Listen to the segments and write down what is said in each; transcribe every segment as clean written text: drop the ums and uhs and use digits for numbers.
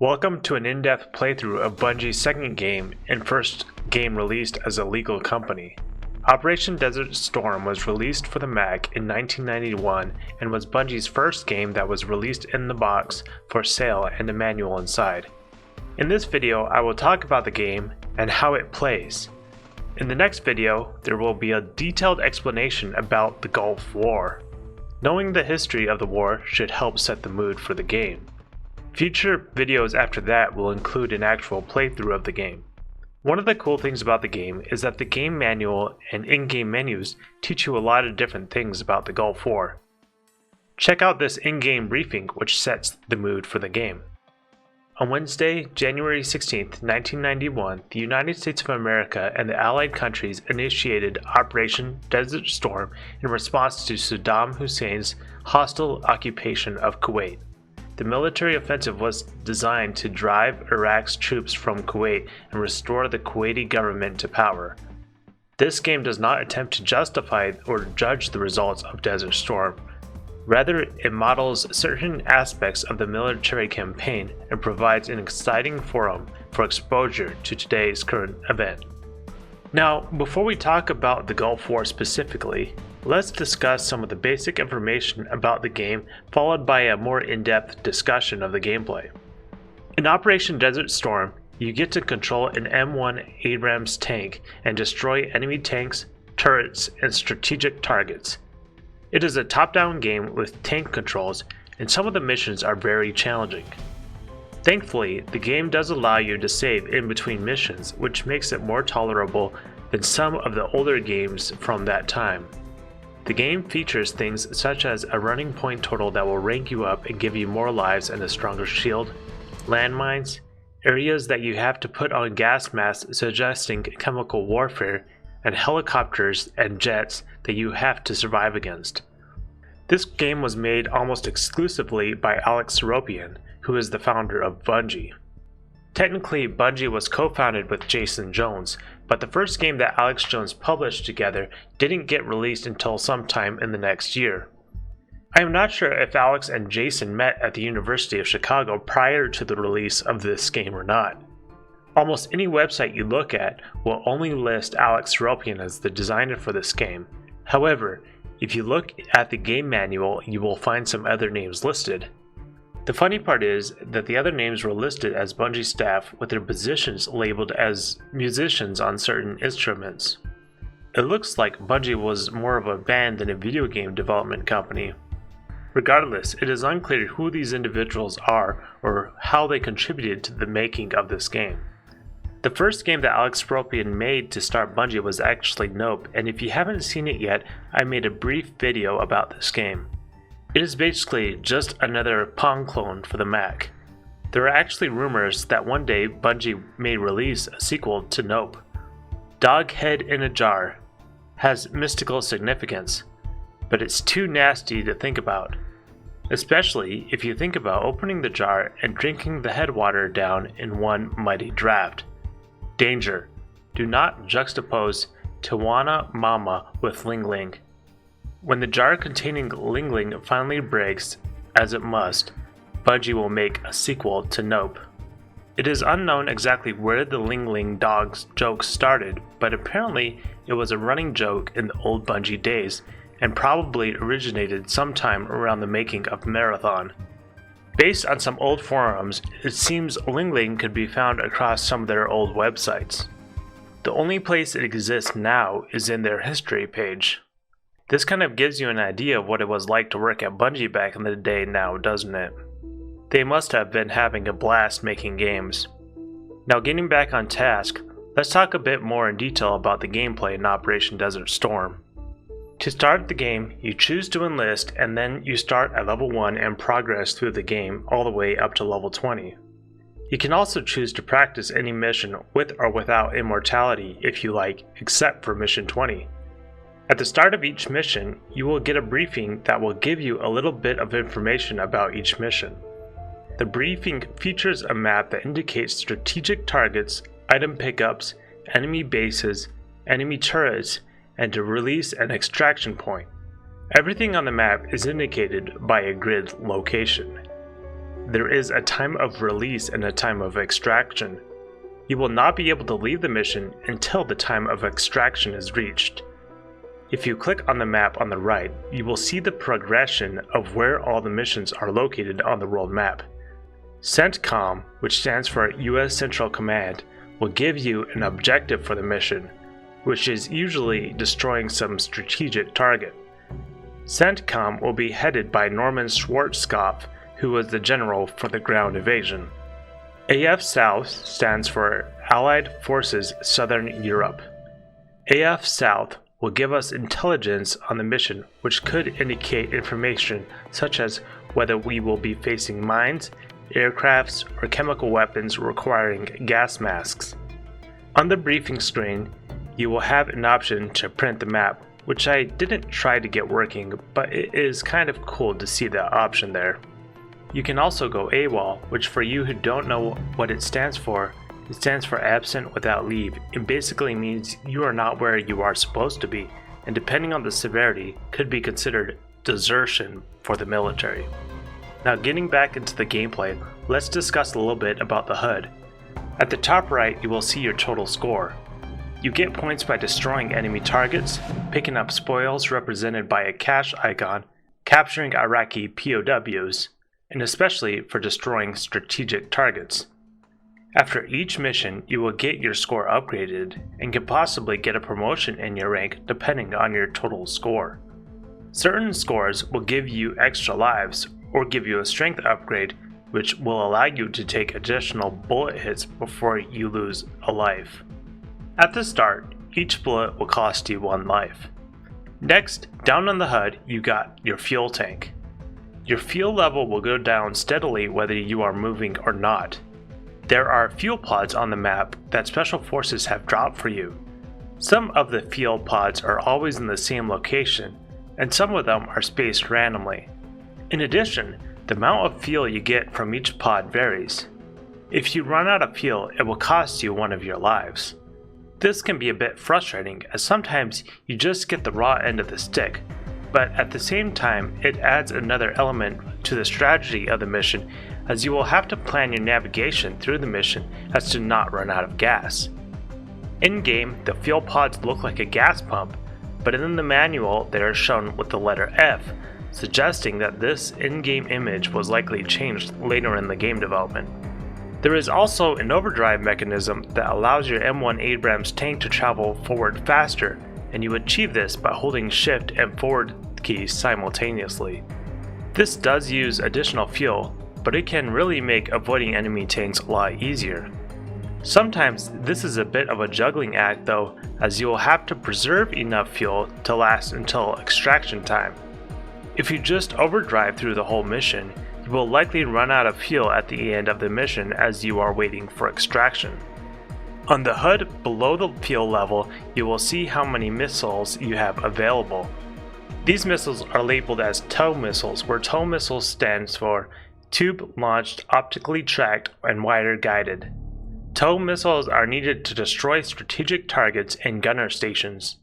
Welcome to an in-depth playthrough of Bungie's second game and first game released as a legal company. Operation Desert Storm was released for the Mac in 1991 and was Bungie's first game that was released in the box for sale and a manual inside. In this video, I will talk about the game and how it plays. In the next video, there will be a detailed explanation about the Gulf War. Knowing the history of the war should help set the mood for the game. Future videos after that will include an actual playthrough of the game. One of the cool things about the game is that the game manual and in-game menus teach you a lot of different things about the Gulf War. Check out this in-game briefing which sets the mood for the game. On Wednesday, January 16, 1991, the United States of America and the Allied countries initiated Operation Desert Storm in response to Saddam Hussein's hostile occupation of Kuwait. The military offensive was designed to drive Iraq's troops from Kuwait and restore the Kuwaiti government to power. This game does not attempt to justify or judge the results of Desert Storm. Rather, it models certain aspects of the military campaign and provides an exciting forum for exposure to today's current event. Now, before we talk about the Gulf War specifically, let's discuss some of the basic information about the game, followed by a more in-depth discussion of the gameplay. In Operation Desert Storm, you get to control an M1 Abrams tank and destroy enemy tanks, turrets, and strategic targets. It is a top-down game with tank controls, and some of the missions are very challenging. Thankfully, the game does allow you to save in between missions, which makes it more tolerable than some of the older games from that time. The game features things such as a running point total that will rank you up and give you more lives and a stronger shield, landmines, areas that you have to put on gas masks suggesting chemical warfare, and helicopters and jets that you have to survive against. This game was made almost exclusively by Alex Seropian, who is the founder of Bungie. Technically, Bungie was co-founded with Jason Jones, but the first game that Alex Jones published together didn't get released until sometime in the next year. I am not sure if Alex and Jason met at the University of Chicago prior to the release of this game or not. Almost any website you look at will only list Alex Seropian as the designer for this game. However, if you look at the game manual, you will find some other names listed. The funny part is that the other names were listed as Bungie staff with their positions labeled as musicians on certain instruments. It looks like Bungie was more of a band than a video game development company. Regardless, it is unclear who these individuals are or how they contributed to the making of this game. The first game that Alex Seropian made to start Bungie was actually Nope, and if you haven't seen it yet, I made a brief video about this game. It is basically just another Pong clone for the Mac. There are actually rumors that one day Bungie may release a sequel to Nope. Dog Head in a Jar has mystical significance, but it's too nasty to think about. Especially if you think about opening the jar and drinking the headwater down in one mighty draft. Danger. Do not juxtapose Tijuana Mama with Ling Ling. When the jar containing Ling Ling finally breaks, as it must, Bungie will make a sequel to Nope. It is unknown exactly where the Ling Ling dog's joke started, but apparently it was a running joke in the old Bungie days, and probably originated sometime around the making of Marathon. Based on some old forums, it seems Ling Ling could be found across some of their old websites. The only place it exists now is in their history page. This kind of gives you an idea of what it was like to work at Bungie back in the day now, doesn't it? They must have been having a blast making games. Now getting back on task, let's talk a bit more in detail about the gameplay in Operation Desert Storm. To start the game, you choose to enlist and then you start at level 1 and progress through the game all the way up to level 20. You can also choose to practice any mission with or without immortality if you like, except for mission 20. At the start of each mission, you will get a briefing that will give you a little bit of information about each mission. The briefing features a map that indicates strategic targets, item pickups, enemy bases, enemy turrets, and to release an extraction point. Everything on the map is indicated by a grid location. there is a time of release and a time of extraction. You will not be able to leave the mission until the time of extraction is reached. If you click on the map on the right, you will see the progression of where all the missions are located on the world map. CENTCOM, which stands for U.S. Central Command, will give you an objective for the mission, which is usually destroying some strategic target. CENTCOM will be headed by Norman Schwarzkopf, who was the general for the ground invasion. AF South stands for Allied Forces Southern Europe. AF South will give us intelligence on the mission, which could indicate information such as whether we will be facing mines, aircrafts, or chemical weapons requiring gas masks. On the briefing screen, you will have an option to print the map, which I didn't try to get working, but it is kind of cool to see that option there. You can also go AWOL, which for you who don't know what it stands for absent without leave. It basically means you are not where you are supposed to be, and depending on the severity, could be considered desertion for the military. Now getting back into the gameplay, let's discuss a little bit about the HUD. At the top right, you will see your total score. You get points by destroying enemy targets, picking up spoils represented by a cache icon, capturing Iraqi POWs, and especially for destroying strategic targets. After each mission, you will get your score upgraded and can possibly get a promotion in your rank depending on your total score. Certain scores will give you extra lives or give you a strength upgrade, which will allow you to take additional bullet hits before you lose a life. At the start, each bullet will cost you 1 life. Next, down on the HUD, you got your fuel tank. Your fuel level will go down steadily whether you are moving or not. There are fuel pods on the map that special forces have dropped for you. Some of the fuel pods are always in the same location, and some of them are spaced randomly. In addition, the amount of fuel you get from each pod varies. If you run out of fuel, it will cost you 1 of your lives. This can be a bit frustrating, as sometimes you just get the raw end of the stick, but at the same time it adds another element to the strategy of the mission, as you will have to plan your navigation through the mission as to not run out of gas. In-game, the fuel pods look like a gas pump, but in the manual they are shown with the letter F, suggesting that this in-game image was likely changed later in the game development. There is also an overdrive mechanism that allows your M1 Abrams tank to travel forward faster, and you achieve this by holding Shift and forward keys simultaneously. This does use additional fuel, but it can really make avoiding enemy tanks a lot easier. Sometimes this is a bit of a juggling act though, as you will have to preserve enough fuel to last until extraction time. If you just overdrive through the whole mission, you will likely run out of fuel at the end of the mission as you are waiting for extraction. On the HUD below the fuel level, you will see how many missiles you have available. These missiles are labeled as TOW missiles, where TOW missiles stands for Tube Launched, Optically Tracked, and Wider Guided. TOW missiles are needed to destroy strategic targets and gunner stations.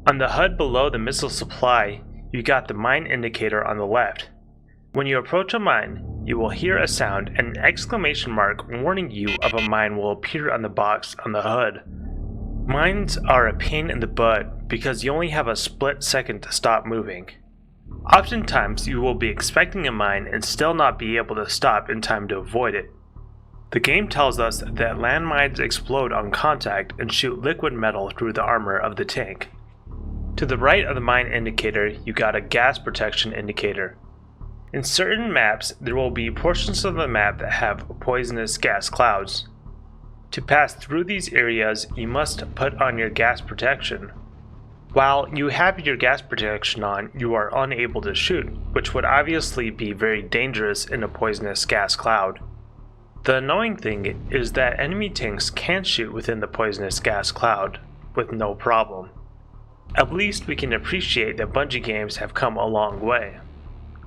On the HUD below the missile supply, you got the mine indicator on the left. When you approach a mine, you will hear a sound and an exclamation mark warning you of a mine will appear on the box on the HUD. Mines are a pain in the butt because you only have a split second to stop moving. Oftentimes you will be expecting a mine and still not be able to stop in time to avoid it. The game tells us that landmines explode on contact and shoot liquid metal through the armor of the tank. To the right of the mine indicator, you got a gas protection indicator. In certain maps, there will be portions of the map that have poisonous gas clouds. To pass through these areas, you must put on your gas protection. While you have your gas protection on, you are unable to shoot, which would obviously be very dangerous in a poisonous gas cloud. The annoying thing is that enemy tanks can shoot within the poisonous gas cloud with no problem. At least we can appreciate that Bungie games have come a long way.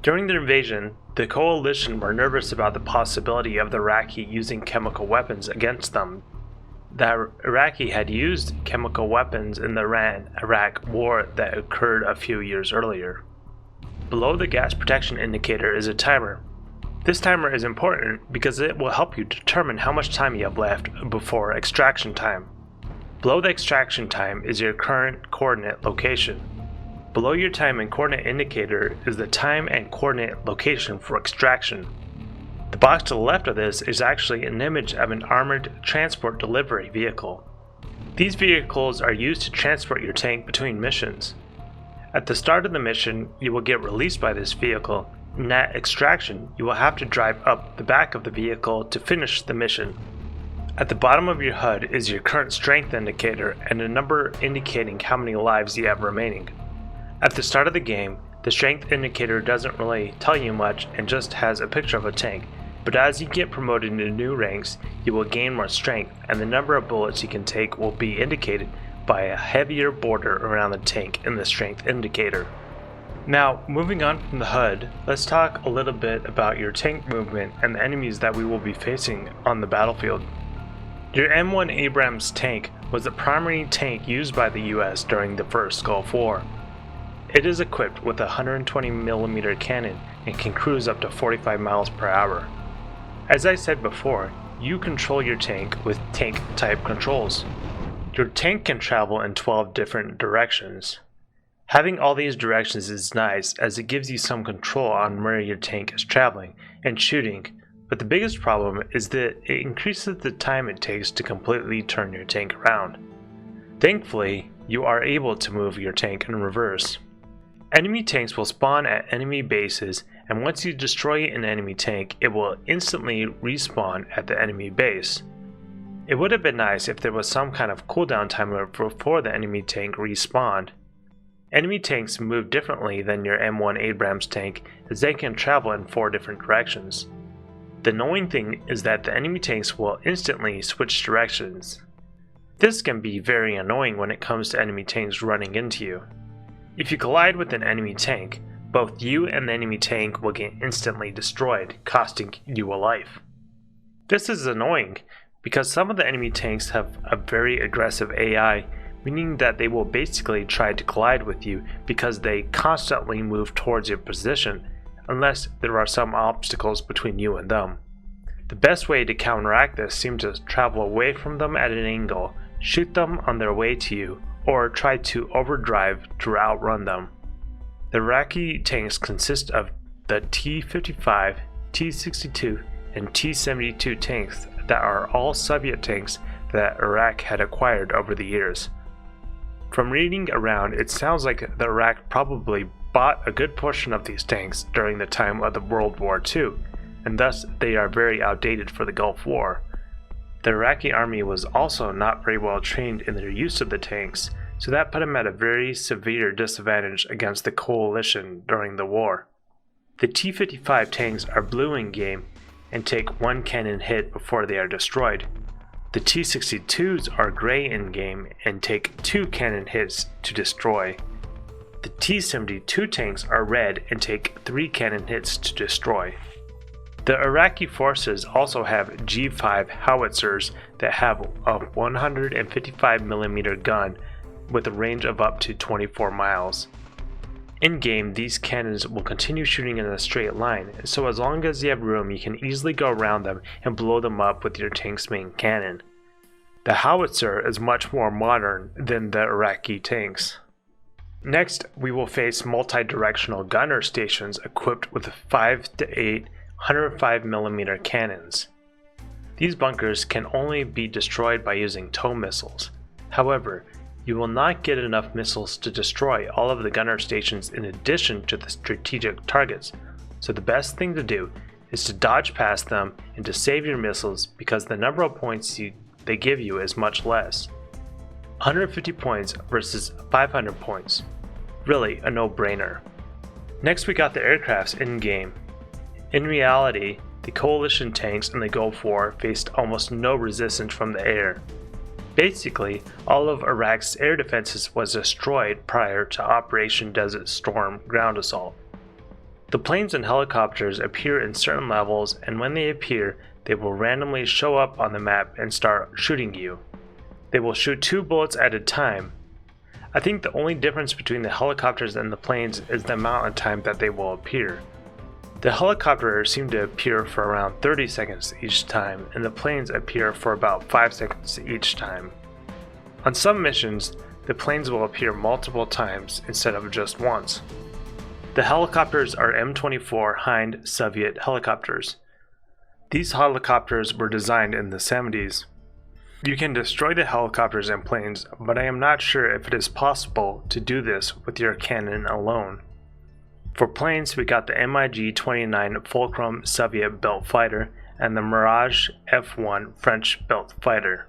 During the invasion, the coalition were nervous about the possibility of the Iraqi using chemical weapons against them. The Iraqi had used chemical weapons in the Iran-Iraq war that occurred a few years earlier. Below the gas protection indicator is a timer. This timer is important because it will help you determine how much time you have left before extraction time. Below the extraction time is your current coordinate location. Below your time and coordinate indicator is the time and coordinate location for extraction. The box to the left of this is actually an image of an armored transport delivery vehicle. These vehicles are used to transport your tank between missions. At the start of the mission, you will get released by this vehicle, and at extraction, you will have to drive up the back of the vehicle to finish the mission. At the bottom of your HUD is your current strength indicator and a number indicating how many lives you have remaining. At the start of the game, the strength indicator doesn't really tell you much and just has a picture of a tank, but as you get promoted into new ranks, you will gain more strength and the number of bullets you can take will be indicated by a heavier border around the tank in the strength indicator. Now, moving on from the HUD, let's talk a little bit about your tank movement and the enemies that we will be facing on the battlefield. Your M1 Abrams tank was the primary tank used by the US during the first Gulf War. It is equipped with a 120mm cannon and can cruise up to 45 miles per hour. As I said before, you control your tank with tank type controls. Your tank can travel in 12 different directions. Having all these directions is nice as it gives you some control on where your tank is traveling and shooting, but the biggest problem is that it increases the time it takes to completely turn your tank around. Thankfully, you are able to move your tank in reverse. Enemy tanks will spawn at enemy bases, and once you destroy an enemy tank, it will instantly respawn at the enemy base. It would have been nice if there was some kind of cooldown timer before the enemy tank respawned. Enemy tanks move differently than your M1 Abrams tank as they can travel in 4 different directions. The annoying thing is that the enemy tanks will instantly switch directions. This can be very annoying when it comes to enemy tanks running into you. If you collide with an enemy tank, both you and the enemy tank will get instantly destroyed, costing you a life. This is annoying because some of the enemy tanks have a very aggressive AI, meaning that they will basically try to collide with you because they constantly move towards your position unless there are some obstacles between you and them. The best way to counteract this seems to travel away from them at an angle, shoot them on their way to you, or try to overdrive to outrun them. The Iraqi tanks consist of the T-55, T-62, and T-72 tanks that are all Soviet tanks that Iraq had acquired over the years. From reading around, it sounds like the Iraq probably bought a good portion of these tanks during the time of the World War II, and thus they are very outdated for the Gulf War. The Iraqi army was also not very well trained in their use of the tanks, so that put them at a very severe disadvantage against the coalition during the war. The T-55 tanks are blue in game and take 1 cannon hit before they are destroyed. The T-62s are gray in game and take 2 cannon hits to destroy. The T-72 tanks are red and take 3 cannon hits to destroy. The Iraqi forces also have G5 howitzers that have a 155mm gun with a range of up to 24 miles. In-game, these cannons will continue shooting in a straight line, so as long as you have room you can easily go around them and blow them up with your tank's main cannon. The howitzer is much more modern than the Iraqi tanks. Next, we will face multi-directional gunner stations equipped with 5 to 8 105mm cannons. These bunkers can only be destroyed by using tow missiles. However, you will not get enough missiles to destroy all of the gunner stations in addition to the strategic targets, so the best thing to do is to dodge past them and to save your missiles because the number of points they give you is much less. 150 points versus 500 points. Really a no-brainer. Next we got the aircrafts in-game. In reality, the coalition tanks in the Gulf War faced almost no resistance from the air. Basically, all of Iraq's air defenses was destroyed prior to Operation Desert Storm ground assault. The planes and helicopters appear in certain levels, and when they appear, they will randomly show up on the map and start shooting you. They will shoot 2 bullets at a time. I think the only difference between the helicopters and the planes is the amount of time that they will appear. The helicopters seem to appear for around 30 seconds each time, and the planes appear for about 5 seconds each time. On some missions, the planes will appear multiple times instead of just once. The helicopters are M24 Hind Soviet helicopters. These helicopters were designed in the 70s. You can destroy the helicopters and planes, but I am not sure if it is possible to do this with your cannon alone. For planes, we got the MiG-29 Fulcrum Soviet-built fighter and the Mirage F1 French-built fighter.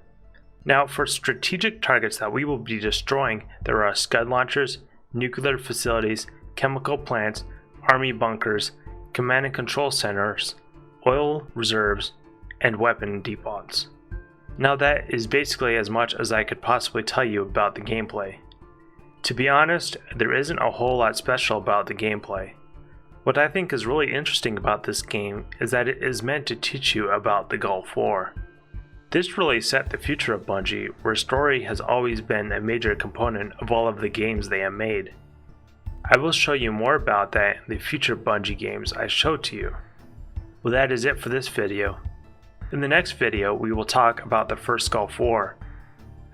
Now, for strategic targets that we will be destroying, there are Scud launchers, nuclear facilities, chemical plants, army bunkers, command and control centers, oil reserves, and weapon depots. Now that is basically as much as I could possibly tell you about the gameplay. To be honest, there isn't a whole lot special about the gameplay. What I think is really interesting about this game is that it is meant to teach you about the Gulf War. This really set the future of Bungie, where story has always been a major component of all of the games they have made. I will show you more about that in the future Bungie games I show to you. Well, that is it for this video. In the next video, we will talk about the first Gulf War.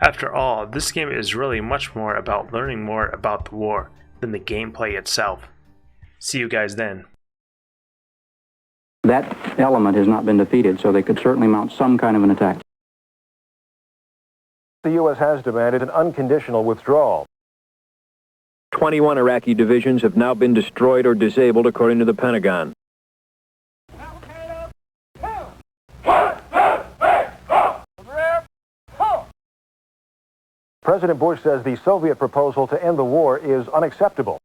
After all, this game is really much more about learning more about the war than the gameplay itself. See you guys then. That element has not been defeated, so they could certainly mount some kind of an attack. The U.S. has demanded an unconditional withdrawal. 21 Iraqi divisions have now been destroyed or disabled, according to the Pentagon. President Bush says the Soviet proposal to end the war is unacceptable.